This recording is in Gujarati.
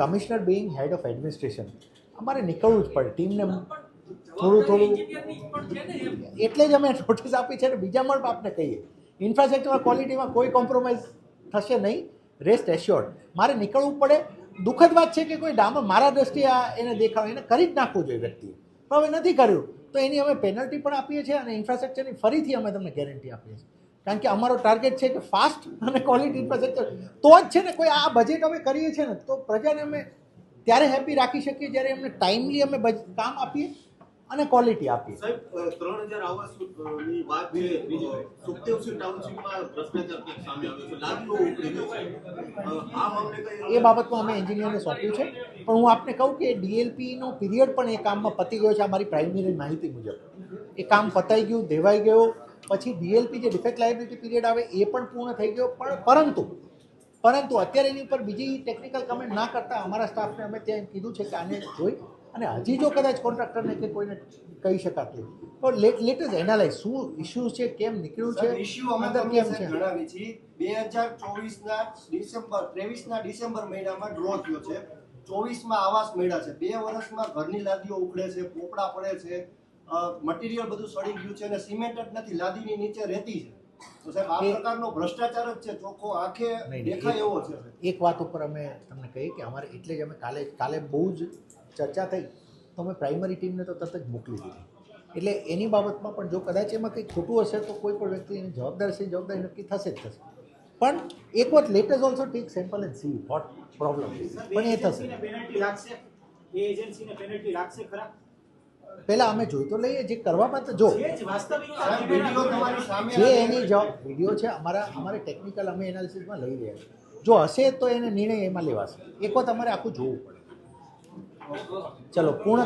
Commissioner being head of administration અમારે નીકળવું જ પડે ટીમને થોડું એટલે જ અમે નોટિસ આપી છે ને બીજા પણ આપને કહીએ ઇન્ફ્રાસ્ટ્રક્ચર ક્વોલિટીમાં કોઈ કોમ્પ્રોમાઇઝ થશે નહીં, રેસ્ટ એશ્યોર્ડ. મારે નીકળવું પડે. દુઃખદ વાત છે કે કોઈ ડામર મારા દ્રષ્ટિએ એને દેખાવ એને કરી જ નાખવું જોઈએ વ્યક્તિએ, પણ હવે નથી કર્યું તો એની અમે પેનલ્ટી પણ આપીએ છીએ અને ઇન્ફ્રાસ્ટ્રક્ચરની ફરીથી અમે તમને ગેરંટી આપીએ છીએ, કારણ કે અમારો ટાર્ગેટ છે કે ફાસ્ટ અને ક્વોલિટી ઇન્ફ્રાસ્ટ્રક્ચર તો જ છે ને. કોઈ આ બજેટ અમે કરીએ છીએ ને તો પ્રજાને અમે ત્યારે હેપી રાખી શકીએ જ્યારે એમને ટાઈમલી અમે કામ આપીએ અને ક્વોલિટી આપીએ. સાહેબ 3000 આવાસની વાત છે, સુખદેવસિંહ ટાઉનશીપમાં ભ્રષ્ટાચાર ક્યાંક સામે આવ્યો છે, લાગીઓ ઉકળી ગઈ છે. આ મામલે કઈ એ બાબતમાં અમે એન્જિનિયરને સોંપ્યું છે, પણ હું આપને કહું કે ડીએલપીનો પીરિયડ પણ એ કામમાં પતી ગયો છે. અમારી પ્રાઇમરી માહિતી મુજબ એ કામ પતાઈ ગયું, દેવાઈ ગયો. પછી ડીએલપી જે ડિફેક્ટ લાયબિલિટી પીરિયડ આવે એ પણ પૂર્ણ થઈ ગયો. પરંતુ અત્યારે એની ઉપર બીજી ટેકનિકલ કમેન્ટ ના કરતા અમારા સ્ટાફને અમે ત્યાં કીધું છે કે આને જોઈ અને હજી જો કદાચ કોન્ટ્રાક્ટરને કે કોઈને કહી શકાતું તો લેટ અસ એનાલાઇઝ શું ઇશ્યુઝ છે, કેમ નીકળ્યું છે, ઇશ્યુ અમે અંદર તમને કેમ છે. જણાવી છે 2024ના ડિસેમ્બર 23ના ડિસેમ્બર મહિનામાં ડ્રો થયો છે, 24માં આવાસ મળ્યા છે. 2 વર્ષમાં ઘરની લાદીઓ ઉખડે છે, પોપડા પડે છે, મટીરિયલ બધું સડી ગયું છે અને સિમેન્ટ જ નથી, લાદીની નીચે રહેતી છે. તો સાહેબ આ પ્રકારનો ભ્રષ્ટાચાર જ છે, ચોખ્ખો આંખે દેખાય એવો છે. એક વાત ઉપર અમે તમને કહીએ કે અમારે એટલે જ અમે કાલે બહુ જ ચર્ચા થઈ તો અમે પ્રાઇમરી ટીમને તો તરત જ મોકલી દીધી. એટલે એની બાબતમાં પણ જો કદાચ એમાં કંઈ ખોટું હશે તો કોઈ પણ વ્યક્તિ એની જવાબદારી નક્કી થશે જ થશે. પણ એક વખત let us also tech sample and see what problem પણ એ થશે. પહેલાં અમે જોઈ તો લઈએ જે કરવામાં તો જો જે એની વિડીયો છે અમારે ટેકનિકલ અમે એનાલિસિસમાં લઈ રહ્યા છીએ. જો હશે તો એને નિર્ણય એમાં લેવાશે. એક વખત અમારે આખું જોવું પડે. ચલો પૂર્ણ